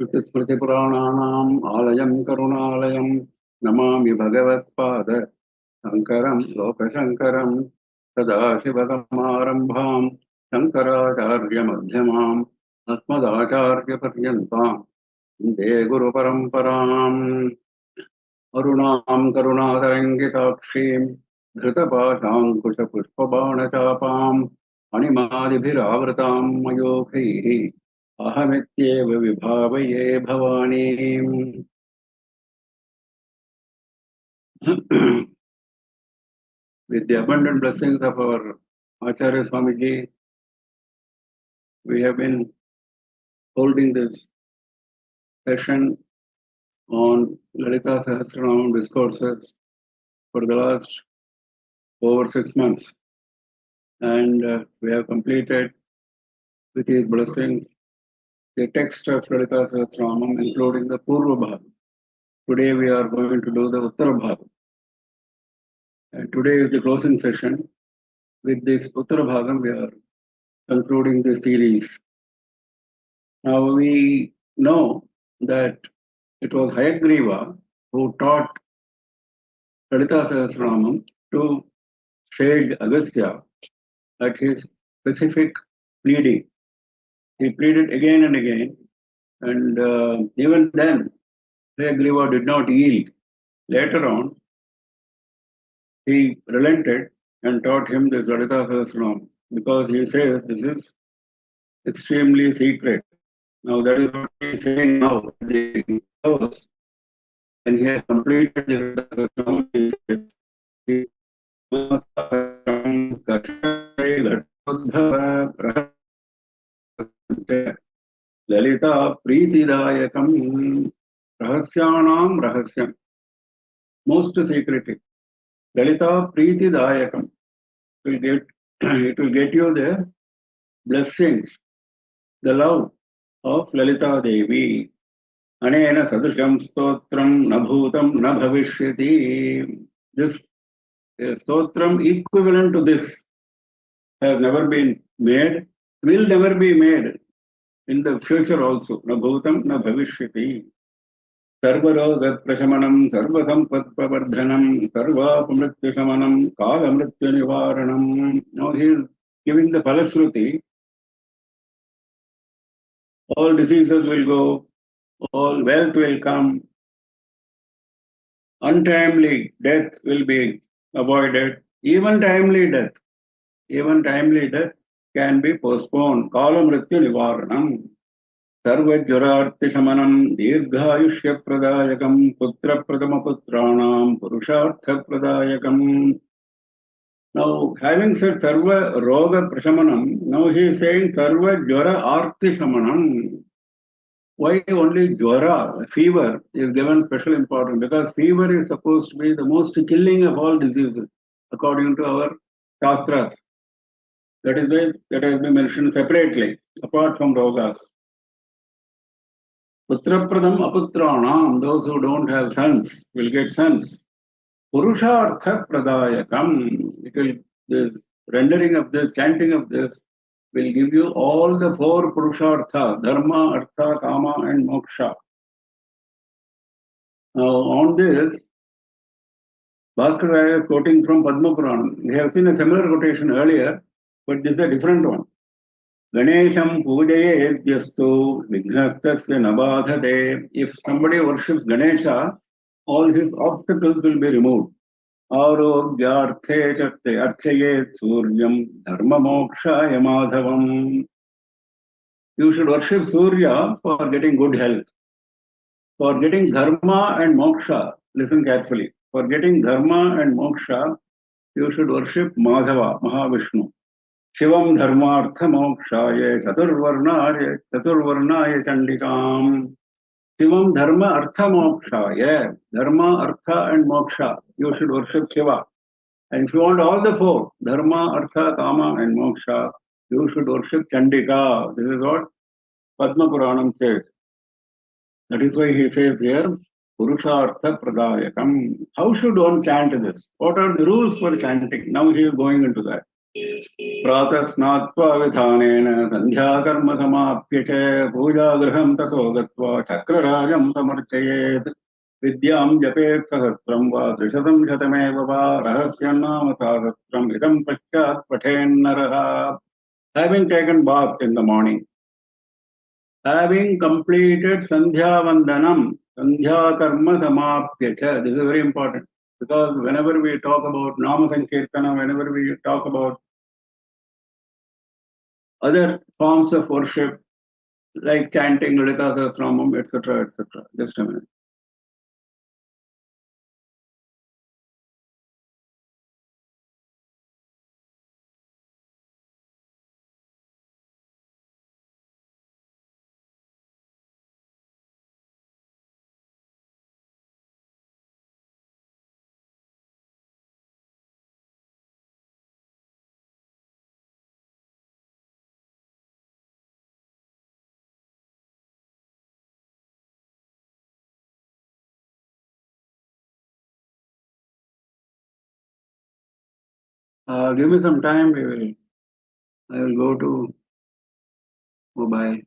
स्मृतिपुराणानाम् आलयं करुणालयं नमामि भगवत्पाद शङ्करं लोकशङ्करं सदाशिवसमारम्भां शङ्कराचार्यमध्यमाम् अस्मदाचार्यपर्यन्तां वन्दे गुरुपरम्पराम् अरुणां करुणातरङ्गिताक्षीं धृतपाशाङ्कुशपुष्पबाणचापाम् अणिमादिभिरावृतां मयूखैः अहमित्येव विभावये भवानीम्. With the abundant blessings of our Acharya Swamiji, we have been holding this session on Lalitha Sahasranama discourses for the last over 6 months, and we have completed with his blessings the text of Lalitha Sahasranama, including the Purva Bhaga. Today we are going to do the Uttara Bhaga. And today is the closing session. With this Uttara Bhagam, we are concluding the series. Now we know that it was Hayagriva who taught Lalitha Sahasranam to sage Agastya at his specific pleading. He pleaded again and again, and even then, Hayagriva did not yield. Later on, he relented and taught him this Lalitha Sahasranam because he says this is extremely secret. Now that is what he is saying now. And he has completed the Lalita Pritidayakam Rahasyanam Rahasyam. Most secretive. Lalita Pritidayakam. It will get you the blessings, the love of Lalita Devi. Anena Sadrisham Stotram Nabhutam Nabhavishyati. This Stotram equivalent to this has never been made, will never be made in the future also. Nabhutam Nabhavishyati. Sarvarogat Prashamanam, Sarvasampatpavardhanam, Sarvapamrityasamanam, Kalamritya Nivaranam. Now he is giving the Palashruti. All diseases will go, all wealth will come, untimely death will be avoided, even timely death can be postponed. Kalamritya Nivaranam. Sarvajvarartishamanam dirghayushya pradayakam putra pradama putranam purushartha pradayakam. Now, having said Sarva Roga Prashamanam, now he is saying Sarva Jvara Artishamanam. Why only Jvara, fever, is given special importance? Because fever is supposed to be the most killing of all diseases, according to our Shastras. That is why that has been mentioned separately, apart from Rogas. Putrapradam aputranam, those who don't have sons will get sons. Purushartha pradayakam, this rendering of this, chanting of this, will give you all the 4 purushartha, dharma, artha, kama, and moksha. Now on this, Bhaskara is quoting from Padma Puranam. We have seen a similar quotation earlier, but this is a different one. Ganesham pujayedyastu vighastasya nabadhate. If somebody worships Ganesha, all his obstacles will be removed. Arogyarthe chatte archayet suryam dharma mokshaya madhavam. You should worship Surya for getting good health. For getting dharma and moksha, listen carefully. For getting dharma and moksha, you should worship Madhava, Mahavishnu. Shivam dharmartha mokshaya chaturvarnaya chandikam. Shivam dharma artha mokshaya. Dharma, artha and moksha. You should worship Shiva. And if you want all the 4, dharma, artha, kama and moksha, you should worship Chandika. This is what Padma Puranam says. That is why he says here, Purushartha Pradayakam. How should one chant this? What are the rules for chanting? Now he is going into that. प्रातः स्नात्वा विधानेन सन्ध्याकर्म समाप्य च पूजागृहं ततो गत्वा चक्रराजं समर्चयेत् विद्यां जपेत् सहस्रं वा त्रिशतं शतमेव वा रहस्यं नाम सहस्रम् इदं पश्चात् पठेन्नरः. Having taken bath in the morning, having completed Sandhya Vandanam, Sandhya Karma Samapya cha, this is very important because whenever we talk about Nama Sankirtana, whenever we talk about other forms of worship like chanting Lalita Sahasranamam, etc., etc. Just a minute. Give me some time. I will go to mobile.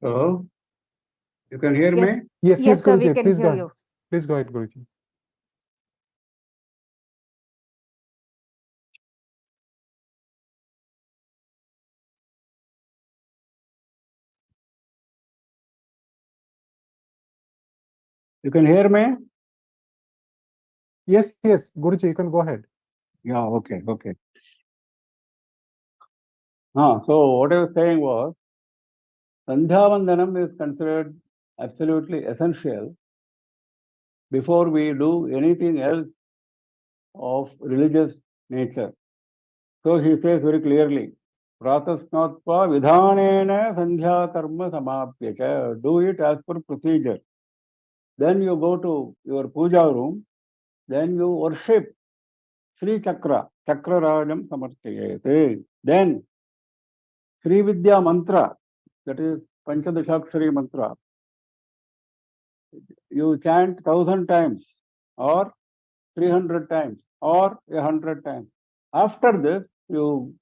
So, you can hear Yes. me? Yes, Yes, sir, we Guruji, can please hear go ahead. you. Please go ahead, Guruji. You can hear me? Yes, yes, Guruji, you can go ahead. Yeah, okay, okay. So what I was saying was, Sandhyavandanam is considered absolutely essential before we do anything else of religious nature. So he says very clearly, Pratasnatva vidhanena sandhya karma samapyacha. Do it as per procedure. Then you go to your puja room, then you worship Sri Chakra, Chakra Rajam Samarchayate. Then Sri Vidya Mantra, that is Panchadashakshari Mantra, you chant 1,000 times or 300 times or 100 times. After this, you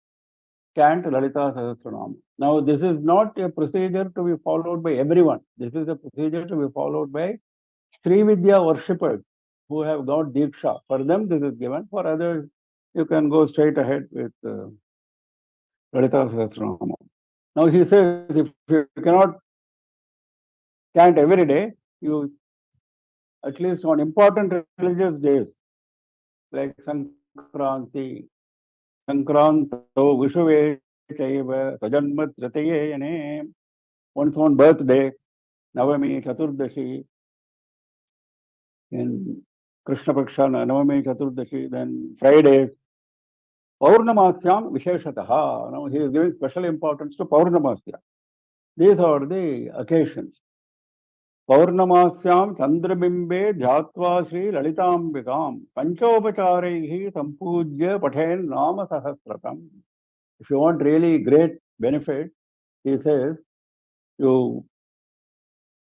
chant Lalita Sahasranama. Now, this is not a procedure to be followed by everyone. This is a procedure to be followed by Sri Vidya worshippers who have got Diksha. For them, this is given. For others, you can go straight ahead with Lalita Sahasranama. Now, he says if you cannot chant every day, you at least on important religious days like Sankranti, Sankranto, Vishuve, Chaiva, Sajanmat, Ratayene, one's own birthday, Navami, Chaturdashi, in Krishna Paksha, Navami, Chaturdashi, then Fridays, Paurnamasyam Visheshataha. Now he is giving special importance to Paurnamasya. These are the occasions. Paurnamasyam Chandrabimbe Dhyatva Sri Lalitambikam Panchopacharaihi Sampujya Pathen Nama Sahasrakam. If you want really great benefit, he says, you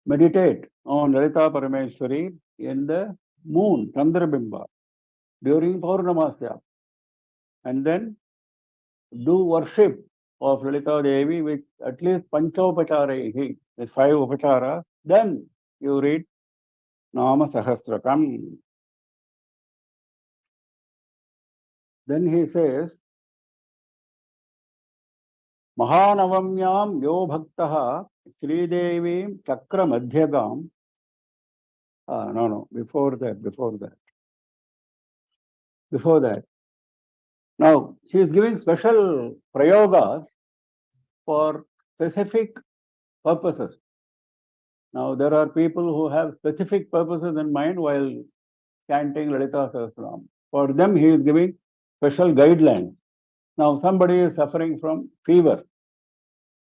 meditate on Lalita Parameshwari in the moon, Chandrabimba, during Paurnamasya, and then do worship of Lalita Devi with at least Panchopacharaihi, the 5 upachara, then you read Nama Sahasrakam. Then he says, Mahanavamyam yo bhaktaha Sridevim Chakra Madhyagam. No, before that. Now, she is giving special prayogas for specific purposes. Now, there are people who have specific purposes in mind while chanting Lalita Sahasranam. For them, he is giving special guidelines. Now, somebody is suffering from fever.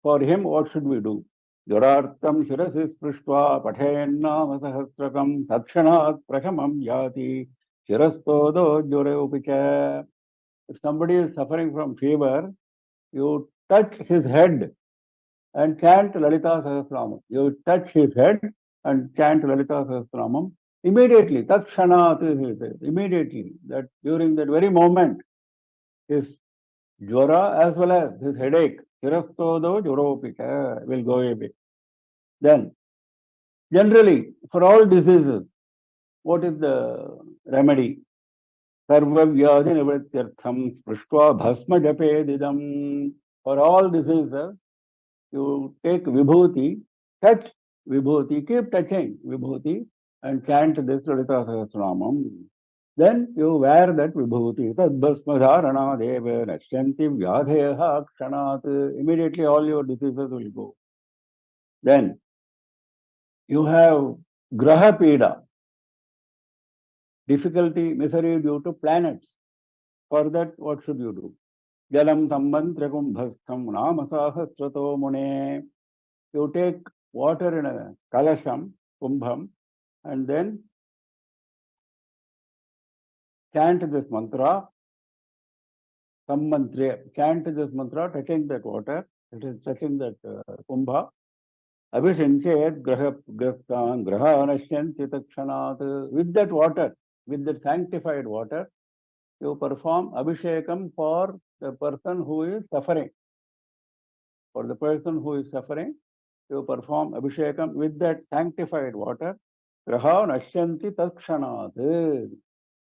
For him, what should we do? Jurartam shirasi sprishtva pathenna sahasrakam sakshanat prashamam yati shirastodo jure upicha. If somebody is suffering from fever, you touch his head and chant Lalita Sahasranam. You touch his head and chant Lalita Sahasranam. Immediately, takshanat, he says, immediately, that during that very moment, his jwara as well as his headache, shirastodo juropika, will go away. Then, generally, for all diseases, what is the remedy? Sarvavyadi nivrityartham sprishtva bhasma japedidam. For all diseases, you take vibhuti, touch vibhuti, keep touching vibhuti and chant this Lalita Sahasranamam. Then you wear that vibhuti. Tadbhasma dharana deva nashyanti vyadheha kshanat. Immediately all your diseases will go. Then you have graha pida, difficulty, misery due to planets. For that, what should you do? Jalam sammantrakumbhastham namasahasrato mune. You take water in a kalasham, kumbham, and then chant this mantra, sammantre, chant this mantra, touching that water, it is touching that kumbha. Abhishanchet grahastan grahanashyanti takshanat. With that water, with that sanctified water, you perform abhishekam for the person who is suffering. For the person who is suffering, you perform Abhishekam with that sanctified water, Graha Nashyanti Takshanat.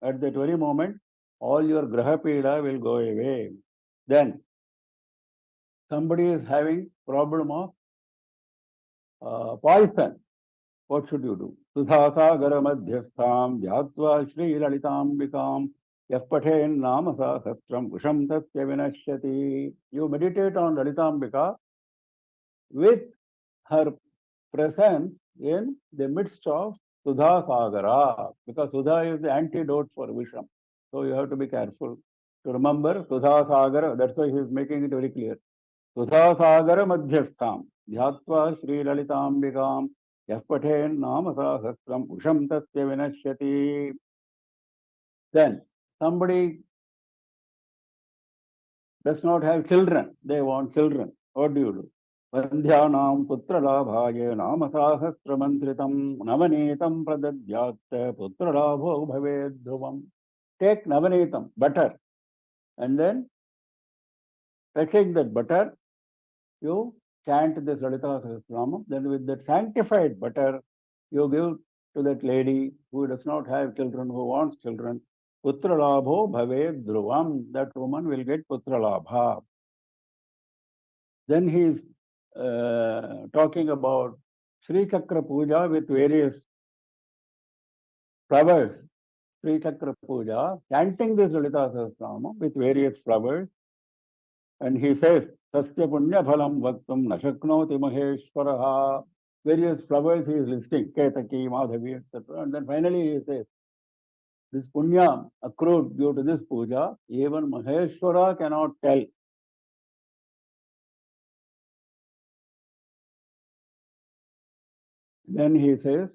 At that very moment, all your Graha Pida will go away. Then, somebody is having problem of poison. What should you do? Sudhasagara madhyastham jyatva Shri Lalitambikam yapathen nama sahasram usham tasya vinashyati. You meditate on Lalitambika with her presence in the midst of Sudha Sagara, because Sudha is the antidote for Visham. So you have to be careful to remember Sudha Sagara. That's why he is making it very clear. Sudha Sagara madhyastham dhyatva Shri Lalitambikam yapathen nama sahasram usham tasya vinashyati. Then somebody does not have children, they want children. What do? Vandhyanam putra labhaye nama sahasramantritam navanetam pradadyat putra labho bhaved dhruvam. Take navanetam, butter, and then touching that butter, you chant this Lalita Sahasranama. Then with that sanctified butter, you give to that lady who does not have children, who wants children, putra labho bhaved dhruvam. That woman will get putra labha. Then he is talking about Sri Chakra Puja with various flowers. Sri Chakra Puja, chanting this Lalita Sahasranama with various flowers. And he says, Sasya Punya Phalam Vaktum Nashaknoti Maheshwaraha. Various flowers he is listing, Ketaki, Madhavi, etc. And then finally he says, this Punya accrued due to this puja, even Maheshwara cannot tell. Then he says,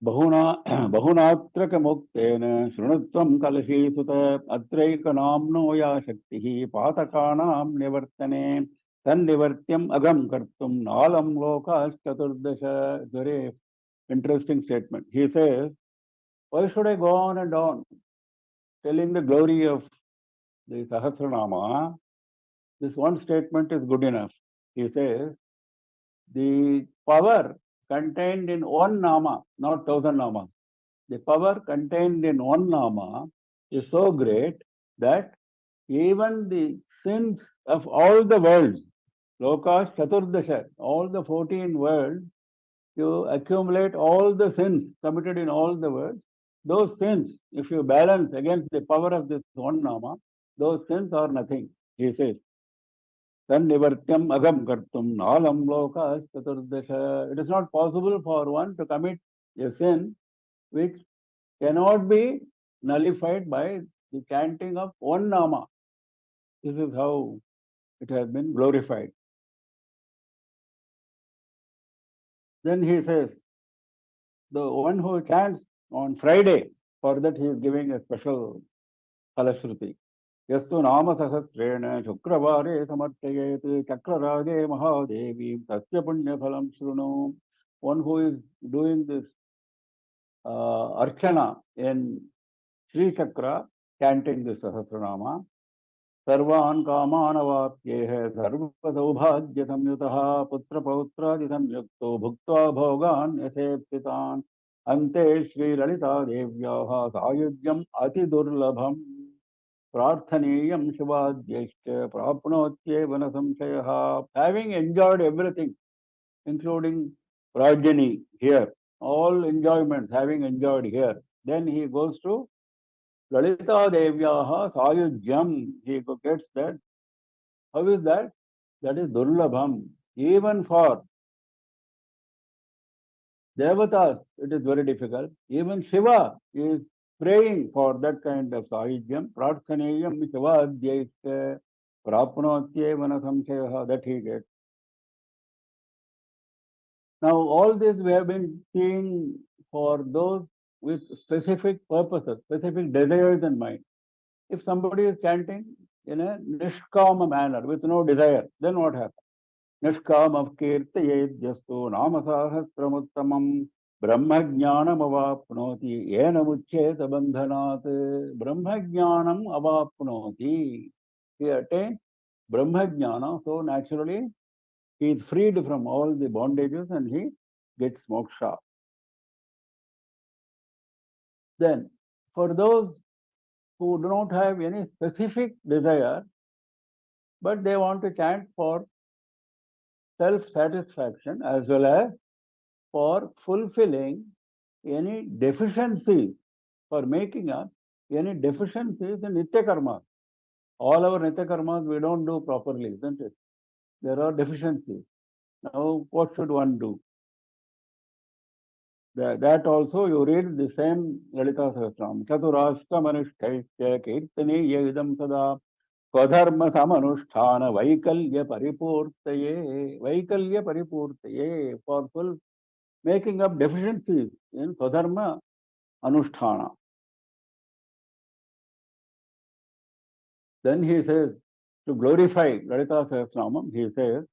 Bahunatra Muktena Shrunatvam Kalashi Sutta Atraika Namno Ya Shaktihi Patakanam Nivartane Tan Nivartyam Agam Kartum Nalam Lokas Chaturdasha. Very interesting statement. He says, why should I go on and on telling the glory of the Sahasranama? This one statement is good enough. He says, the power contained in one Nama, not 1,000 Namas. The power contained in one Nama is so great that even the sins of all the worlds, Lokas Chaturdasha, all the 14 worlds, you accumulate all the sins committed in all the worlds. Those sins, if you balance against the power of this one Nama, those sins are nothing, he says. Tan nivartyam agam kartum nalam lokas chaturdasha. It is not possible for one to commit a sin which cannot be nullified by the chanting of one Nama. This is how it has been glorified. Then he says, the one who chants on Friday, for that he is giving a special Falashruti. Yastu Nama Sahasrena Shukravare Samartayet Chakrarage Mahadevi Tasya Punya Phalam Shrunu. One who is doing this Archana in Sri Chakra, chanting this Sahasranama. Sarvan Kamanavapyehe Sarva Saubhagya Samyutaha Putra Pautradi Samyukto Bhuktva Bhogan Yaseptitan Ante Shri Lalita Devyaha Sayudyam Ati Durlabham Prarthaniyam Shivadhyashya Prapnotyevana Samshayaha. Having enjoyed everything, including Rajani here, all enjoyments having enjoyed here, then he goes to Lalita Devyaha Sayudyam. He gets that. How is that? That is Durlabham. Even for Devatas, it is very difficult. Even Shiva is praying for that kind of Sayudyam. Prarthaneyam Shivadhyashya Prapnotyevana Samshayaha. That he gets. Now, all this we have been seeing for those with specific purposes, specific desires in mind. If somebody is chanting in a nishkama manner, with no desire, then what happens? Nishkama kirtayedyastu namasahasramuttamam brahmajnanam avapnoti yena muccheta bandhanat. Brahmajnanam avapnoti. he attained Brahma Jnana, so naturally he is freed from all the bondages and he gets moksha. Then, for those who do not have any specific desire, but they want to chant for self-satisfaction as well as for fulfilling any deficiencies, for making up any deficiencies in Nitya Karma. All our Nitya Karmas we don't do properly, isn't it? There are deficiencies. Now, what should one do? That also you read the same Lalita Sahasranama. Chaturashta Manushthaitya Kirtani Yedam Sada Swadharma Samanusthana Vaikalya Paripurtaye for full making up deficiencies in Swadharma Anusthana. Then he says, to glorify Lalita Sahasranamam, he says,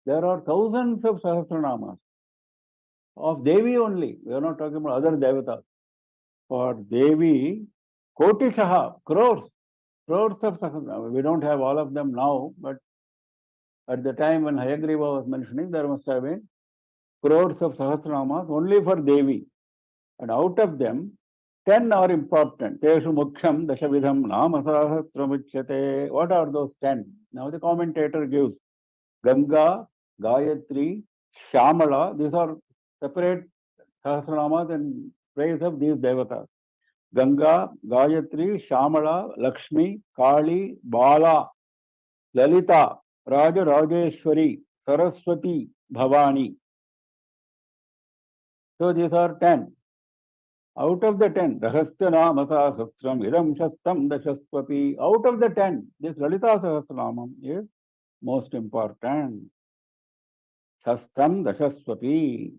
there are thousands of Sahasranamas of Devi only. We are not talking about other Devatas. For Devi, Kotishaha, crores of Sahasranamas. We don't have all of them now, but at the time when Hayagriva was mentioning, there must have been crores of Sahasranamas only for Devi. And out of them, 10 are important. Teshu Mukhyam Dashavidham Nama Sahasramuchyate. What are those 10? Now the commentator gives Ganga, Gayatri, Shyamala. These are separate Sahasranamas in praise of these Devatas. Ganga, Gayatri, Shyamala, Lakshmi, Kali, Bala, Lalita, Raja Rajeshwari, Saraswati, Bhavani. So these are 10. Out of the 10, Rahasya Nama Sahasram, Idam Shastam Dashaswapi. Out of the 10, this Lalita Sahasranamam is most important. Shastam Dashaswapi.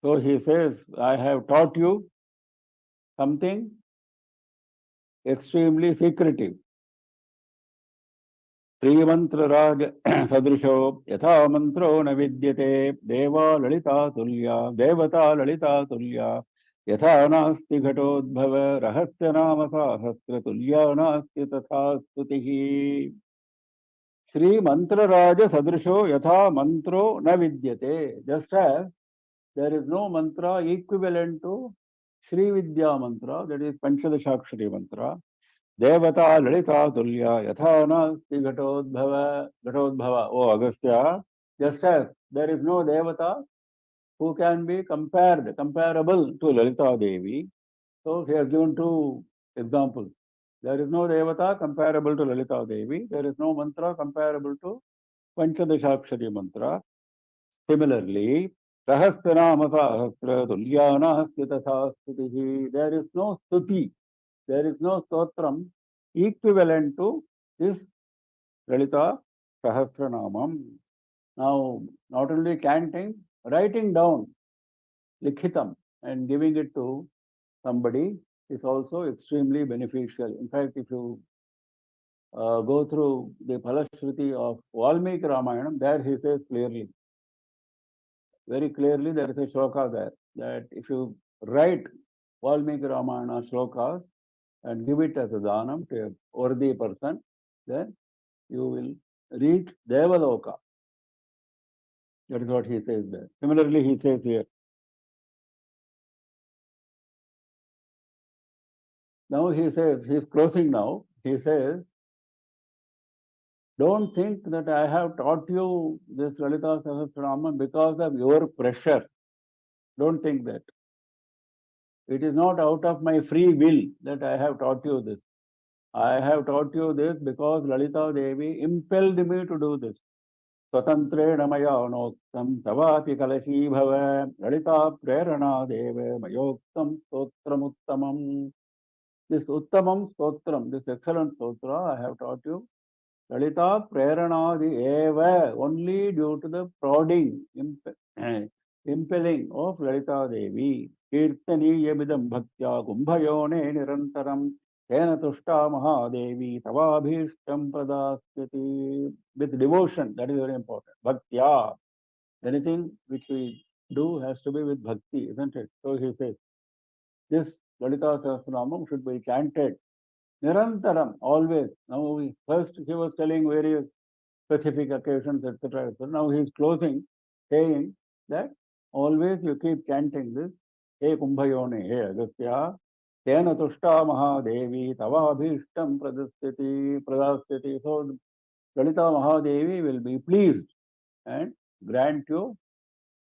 So he says, I have taught you something extremely secretive. Srimantra Raj Sadrisho Yatha Mantro Navidyate Deva Lalita Tulya Devata Lalita Tulya Yatha Nasti Ghatodbhava Rahasya Nama Sahasra Tulya Nasti Tatha Stutihi. Sri Mantra Raja Sadrisho Yatha Mantro Navidyate. Just as there is no mantra equivalent to Sri Vidya mantra, that is Panchadashakshari mantra. Devata Lalita Tulya Yatha Nasti Ghatodbhava. Oh Agastya, just as there is no Devata who can be comparable to Lalita Devi. So he has given two examples. There is no Devata comparable to Lalita Devi. There is no mantra comparable to Panchadashakshari mantra. Similarly, Rahasyanama Sahasra Tulya Nasti Tatha Stutihi. There is no stuti, there is no stotram equivalent to this Lalita Sahasranamam. Now, not only chanting, writing down, likhitam, and giving it to somebody is also extremely beneficial. In fact, if you go through the Phalashruti of Valmiki Ramayanam, there he says clearly, very clearly, there is a shloka there, that if you write Valmiki Ramayana shlokas and give it as a dhanam to a worthy person, then you will reach Devaloka. That is what he says there. Similarly, he says here. Now he says, he is closing now. He says, don't think that I have taught you this Lalita Sahasranama because of your pressure. Don't think that. It is not out of my free will that I have taught you this. I have taught you this because Lalita Devi impelled me to do this. Swatantrena maya anoktam tavapi kalashi bhava Lalita prerana deva mayoktam stotram uttamam. This uttamam stotram, this excellent stotra I have taught you. Lalita prerana eva, only due to the prodding, impelling of Lalita Devi. Kirtani yabidam bhaktya kumbhayone nirantaram. Tena tushta Mahadevi tavabhishtam pradasyati. With devotion, that is very important. Bhaktya. Anything which we do has to be with bhakti, isn't it? So he says, this Lalita Sahasranamam should be chanted Nirantaram, always. Now, first he was telling various specific occasions, etc. etc. Now he is closing, saying that always you keep chanting this. He Kumbhayone, he Agastya, Tena Tushta Mahadevi, Tava Abhishtam Pradastiti. So Lalita Mahadevi will be pleased and grant you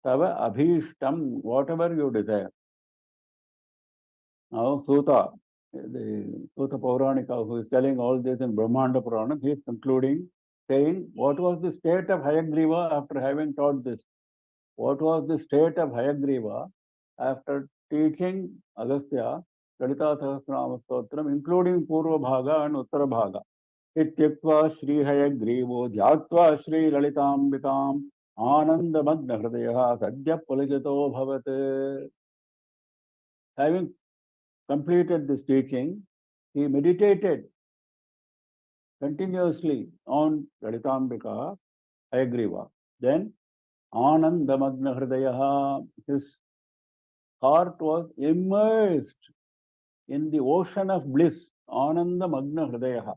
Tava Abhishtam, whatever you desire. Now Suta, the Suta Pauranika, who is telling all this in Brahmanda Purana, he is concluding, saying, what was the state of Hayagriva after having taught this? What was the state of Hayagriva after teaching Agastya, Lalita Sahasranama Stotram, including Purva Bhaga and Uttara Bhaga? Ityakva Shri Hayagrivo, Jyatva Shri Lalitambikam, Ananda Magna Hridaya, Sadhya Pulajito Bhavate. Having completed this teaching, he meditated continuously on Lalitambika, Hayagriva. Then Anandamagna Hridaya, his heart was immersed in the ocean of bliss. Anandamagna Hridaya.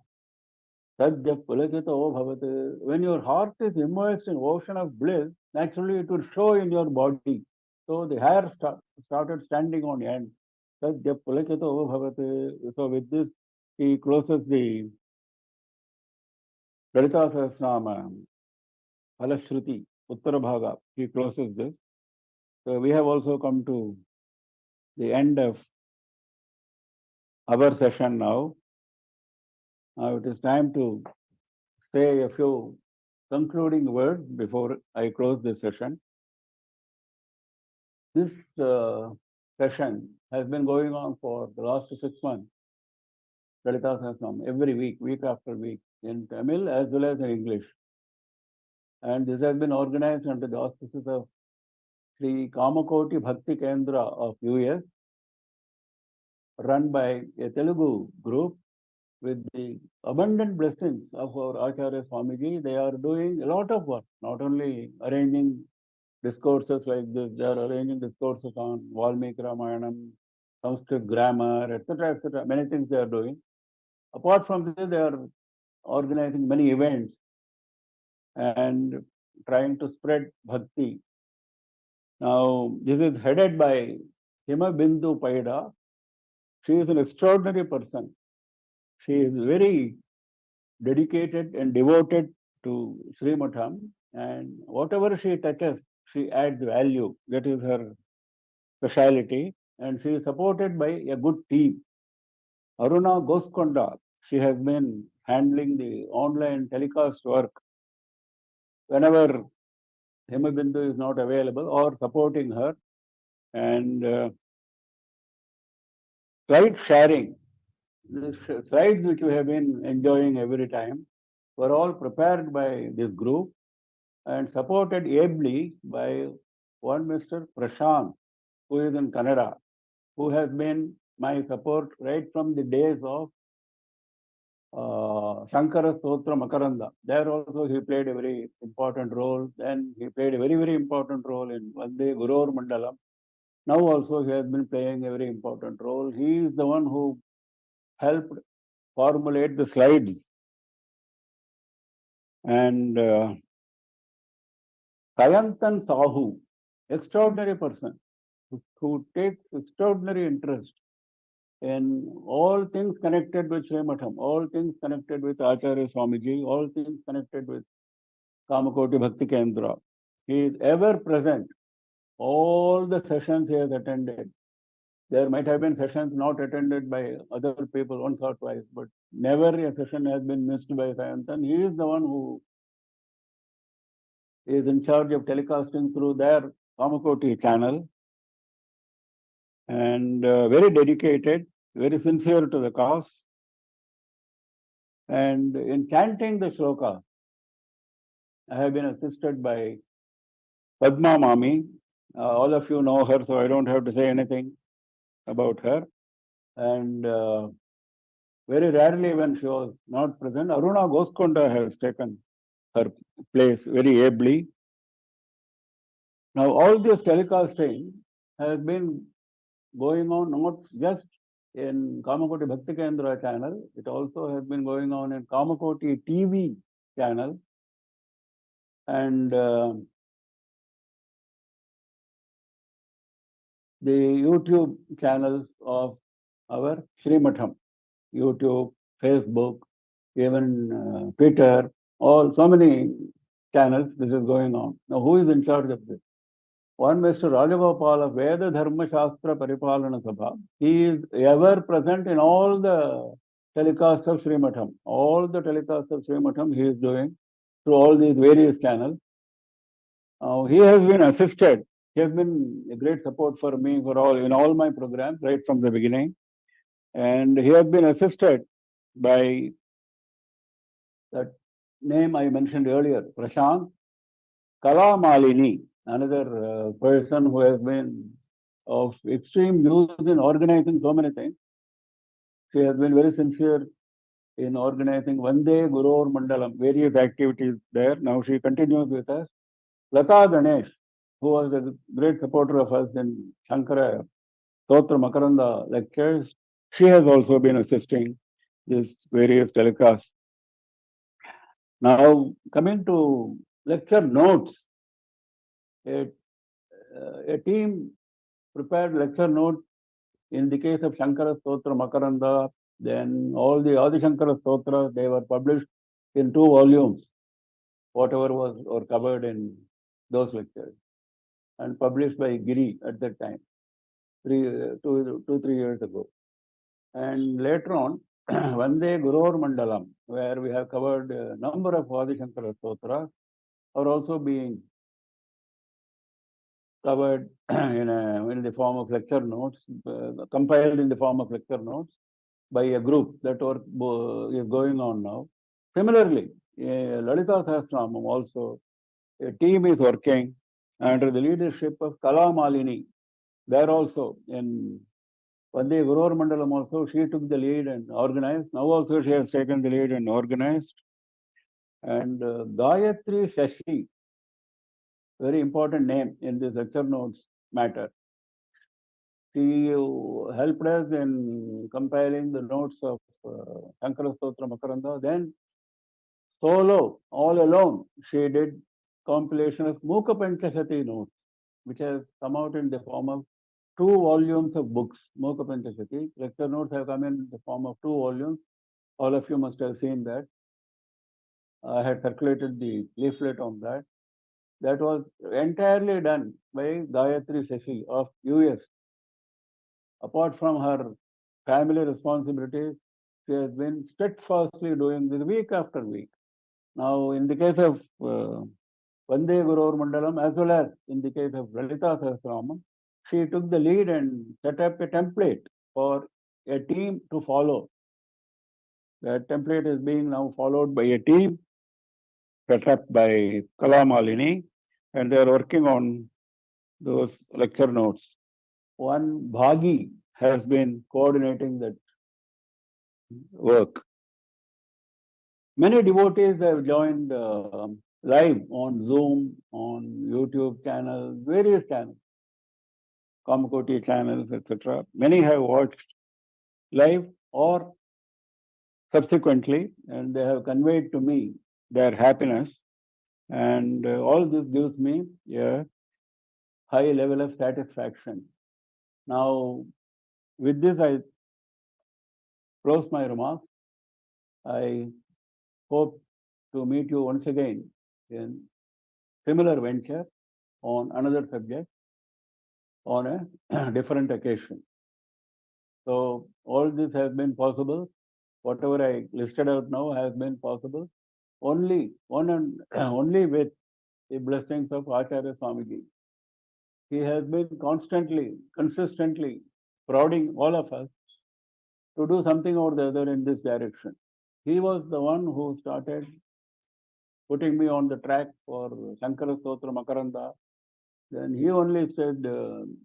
Sadhya Pulakito Bhavate. When your heart is immersed in ocean of bliss, naturally it will show in your body. So the hair started standing on end. Sadhya Pulakito Bhavate. So with this, he closes the Lalita Sahasranama, Falashruti, Uttara Bhaga. He closes this. So we have also come to the end of our session now. Now it is time to say a few concluding words before I close this session. This session has been going on for the last 6 months. Lalita Sahasranam, every week, week after week, in Tamil as well as in English. And this has been organized under the auspices of SRI Kamakoti Bhakti Kendra of US, run by a Telugu group with the abundant blessings of our Acharya Swamiji. They are doing a lot of work, not only arranging discourses like this, they are arranging discourses on Valmiki Ramayanam, Sanskrit grammar, etc., etc. Many things they are doing. Apart from this, they are organizing many events and trying to spread bhakti. Now, this is headed by Himabindu Pyda. She is an extraordinary person. She is very dedicated and devoted to Sri Matham, and whatever she touches, she adds value. That is her speciality, and she is supported by a good team. Aruna Gosukonda, she has been handling the online telecast work whenever Himabindu is not available or supporting her, and slide sharing. The slides which we have been enjoying every time were all prepared by this group and supported ably by one Mr. Prashant, who is in Canada, who has been my support right from the days of Shankara Stotra Makaranda. There also he played a very important role. Then he played a very, very important role in Vande Gurur Mandalam. Now also he has been playing a very important role. He is the one who helped formulate the slides. And Sayantan Sahu, extraordinary person who takes extraordinary interest in all things connected with Sri Matham, all things connected with Acharya Swamiji, all things connected with Kamakoti Bhakti Kendra. He is ever present. All the sessions he has attended. There might have been sessions not attended by other people once or twice, but never a session has been missed by Sayantan. He is the one who is in charge of telecasting through their Kamakoti channel, and very dedicated, very sincere to the cause. And in chanting the shloka, I have been assisted by Padma Mami. All of you know her, so I don't have to say anything about her. And very rarely when she was not present, Aruna Gosukonda has taken her place very ably. Now all this telecasting has been going on not just in Kamakoti Bhakti Kendra channel. It also has been going on in Kamakoti TV channel. And the YouTube channels of our Srimatham, YouTube, Facebook, even Twitter, so many channels this is going on. Now, who is in charge of this? One Mr. Rajagopal of Veda Dharma Shastra Paripalana Sabha. He is ever present in all the telecasts of Srimatham. All the telecasts of Srimatham he is doing through all these various channels. He has been assisted. He has been a great support for me in all my programs right from the beginning. And he has been assisted by that name I mentioned earlier, Prashant Kala Malini, another person who has been of extreme use in organizing so many things. She has been very sincere in organizing Vande Gurur Mandalam, various activities there. Now she continues with us. Lata Ganesh, who was a great supporter of us in Shankara Stotra Makaranda lectures, she has also been assisting these various telecasts. Now, coming to lecture notes, a team prepared lecture notes in the case of Shankara Stotra Makaranda, then all the Adi Shankara Stotras, they were published in 2 volumes, whatever was or covered in those lectures, and published by Giri at that time, 3 years ago. And later on, Vande Gurur Mandalam, where we have covered a number of Adi Shankara Stotras, are also being covered in the form of lecture notes, compiled in the form of lecture notes by a group that work is going on now. Similarly, LALITHA SAHASRANAMA also, a team is working under the leadership of Kala Malini. There also, in Vande Gurur Mandalam also, she took the lead and organized. Now also she has taken the lead and organized. And Gayatri Shashi, very important name in this lecture notes matter. She helped us in compiling the notes of Shankara Stotra Makaranda. Then solo, all alone, she did compilation of Mukha Panchashati notes, which has come out in the form of 2 volumes of books. Mukha Panchashati lecture notes have come in the form of 2 volumes. All of you must have seen that. I had circulated the leaflet on that. That was entirely done by Gayatri Shashi of US. Apart from her family responsibilities, she has been steadfastly doing this week after week. Now, in the case of Vande Gurur Mandalam, as well as in the case of LALITHA SAHASRANAMA, she took the lead and set up a template for a team to follow. That template is being now followed by a team set up by Kala Malini, and they are working on those lecture notes. One Bhagi has been coordinating that work. Many devotees have joined live on Zoom, on YouTube channels, various channels, Kamakoti channels, etc. Many have watched live or subsequently, and they have conveyed to me their happiness. And all this gives me a high level of satisfaction. Now, with this, I close my remarks. I hope to meet you once again in similar venture on another subject on a different occasion. So all this has been possible. Whatever I listed out now has been possible only with the blessings of Acharya Swamiji. He has been constantly, consistently prodding all of us to do something or the other in this direction. He was the one who started putting me on the track for Shankara Stotra Makaranda. Then he only said,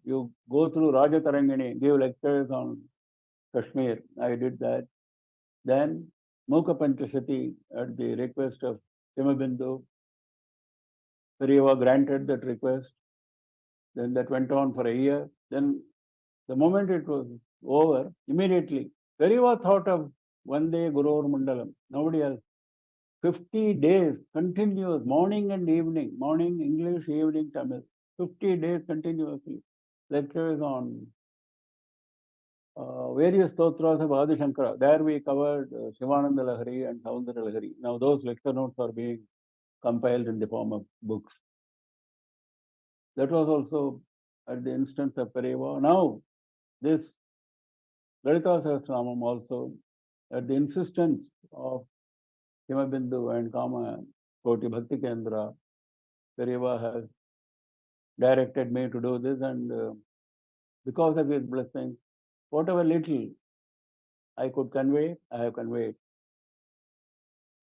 you go through Rajatarangini, give lectures on Kashmir. I did that. Then Mukha Panchashati at the request of Himabindu. Seva granted that request. Then that went on for a year. Then the moment it was over, immediately, Seva thought of one day Guru Mandalam, nobody else. 50 days continuous, morning and evening, morning English, evening Tamil, 50 days continuously. Lectures on various stotras of Adi Shankara. There we covered Shivananda Lahari and Saundara Lahari. Now those lecture notes are being compiled in the form of books. That was also at the instance of Seva. Now this LALITHA SAHASRANAMA also at the insistence of Himabindu and Kamakoti Bhakti Kendra, Seva has directed me to do this, and because of his blessing, whatever little I could convey, I have conveyed.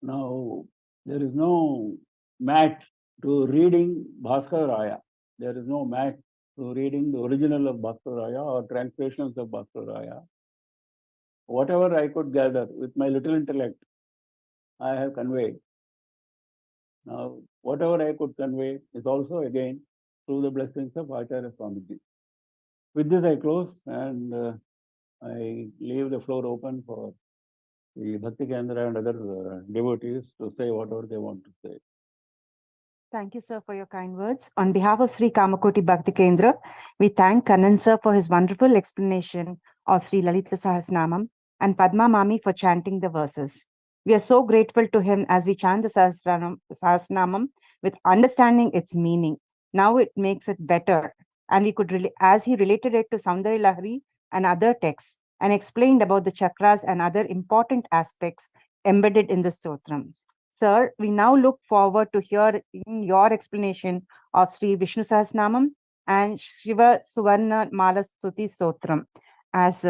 Now, there is no mat to reading Bhaskar Raya. There is no mat to reading the original of Bhaskar Raya or translations of Bhaskar Raya. Whatever I could gather with my little intellect, I have conveyed. Now, whatever I could convey is also again through the blessings of Acharya Swamiji. With this, I close and I leave the floor open for the Bhakti Kendra and other devotees to say whatever they want to say. Thank you, sir, for your kind words. On behalf of SRI Kamakoti Bhakti Kendra, we thank Kannan, sir, for his wonderful explanation of Sri LALITHA Sahasranamam and Padma Mami for chanting the verses. We are so grateful to him as we chant the Sahasranamam with understanding its meaning. Now it makes it better, and we could, as he related it to Saundara Lahari and other texts, and explained about the chakras and other important aspects embedded in the stotram. Sir, we now look forward to hearing your explanation of Sri Vishnu Sahasranamam and Shiva Suvarna Mala Stuti Stotram as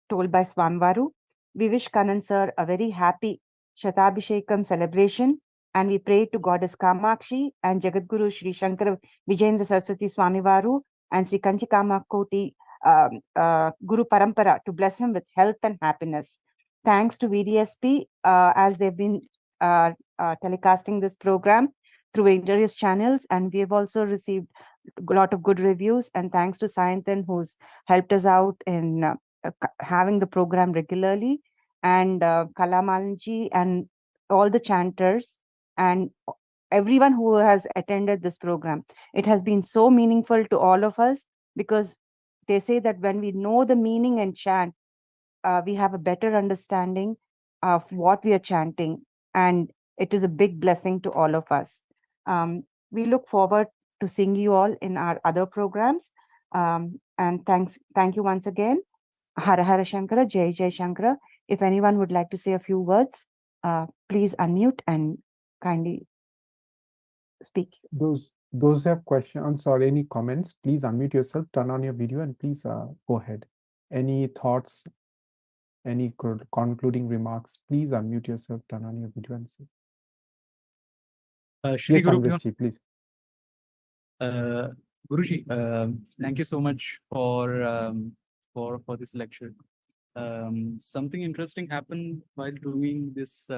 told by Swamivaru. We wish Kannan sir a very happy Shatabhishekam celebration, and we pray to Goddess Kamakshi and Jagadguru Sri Shankara Vijayendra Saraswati Swamivaru and Sri Kanchi Kamakoti Guru Parampara to bless him with health and happiness. Thanks to VDSP as they've been telecasting this program through various channels, and we have also received a lot of good reviews, and thanks to Sayantan who's helped us out in having the program regularly, and Kalamalanji and all the chanters and everyone who has attended this program. It has been so meaningful to all of us because they say that when we know the meaning and chant, we have a better understanding of what we are chanting, and it is a big blessing to all of us. We look forward to seeing you all in our other programs. And thank you once again. Hara Hara Shankara, Jai Jai Shankara. If anyone would like to say a few words, please unmute and kindly speak. Those who have questions or any comments, please unmute yourself, turn on your video, and please go ahead. Any thoughts, any concluding remarks, please unmute yourself, turn on your video and say. Shri Yes, Guru, Andreshji, please. Guruji, thank you so much for this lecture. Something interesting happened while doing this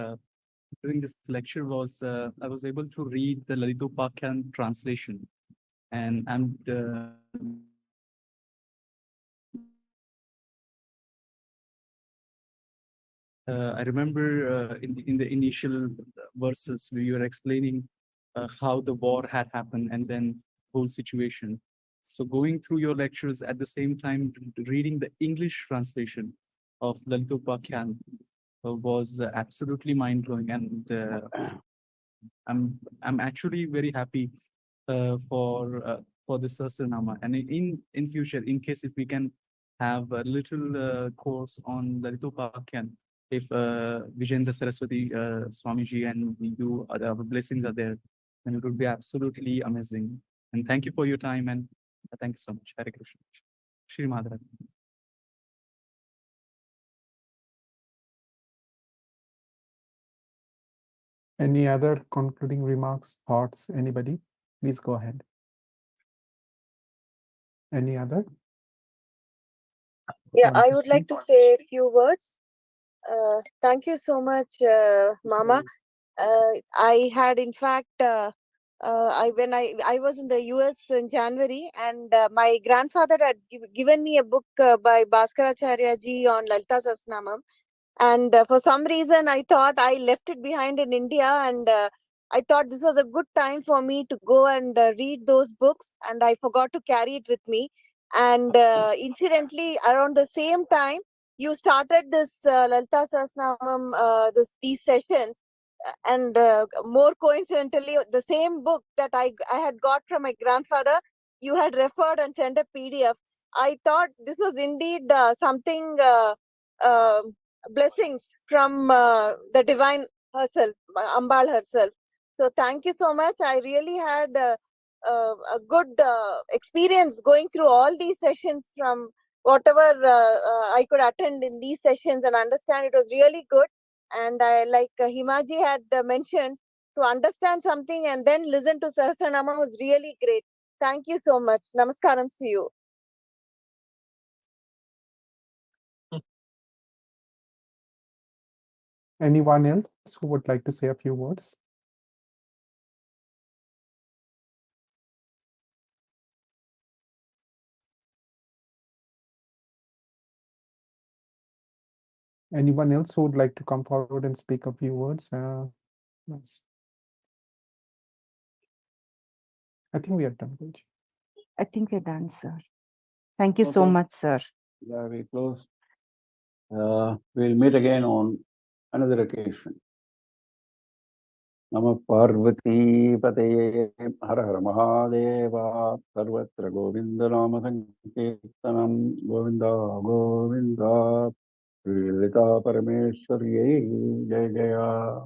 lecture was I was able to read the Lalitopakhyan translation, and I remember in the initial verses where you were explaining how the war had happened and then whole situation. So going through your lectures at the same time reading the English translation of Lalitopakhyan was absolutely mind blowing, and I'm actually very happy for this Sahasranama, and in future, in case if we can have a little course on Lalitopakhyan, if Vijayendra Saraswati Swamiji and you our blessings are there, then it would be absolutely amazing. And thank you for your time, and thank you so much. Hare Krishna. Shri Madhara. Any other concluding remarks, thoughts, anybody? Please go ahead. Any other? Yeah, I would like to say a few words. Thank you so much, Mama. I had, in fact, I was in the US in January, and my grandfather had given me a book by Bhaskaracharya ji on Lalita Sahasranamam. And for some reason, I thought I left it behind in India, and I thought this was a good time for me to go and read those books, and I forgot to carry it with me. And incidentally, around the same time, you started this Lalita Sahasranamam, these sessions, and more coincidentally, the same book that I had got from my grandfather, you had referred and sent a PDF. I thought this was indeed something. Blessings from the divine herself, Ambal herself. So thank you so much. I really had a good experience going through all these sessions from whatever I could attend in these sessions and understand. It was really good. And I, like Himaji had mentioned, to understand something and then listen to Sahasranama was really great. Thank you so much. Namaskarams to you. Anyone else who would like to say a few words? Anyone else who would like to come forward and speak a few words? Yes. I think we are done. Guruji. I think we're done, sir. Thank you so Okay. much, sir. Yeah, we close. We'll meet again on another occasion. Namah Parvati Pataye Har Har Mahadeva Sarvatra Govinda Nama Sankirtanam Govinda Govinda Sri Lita Parameshwari Jai Jaya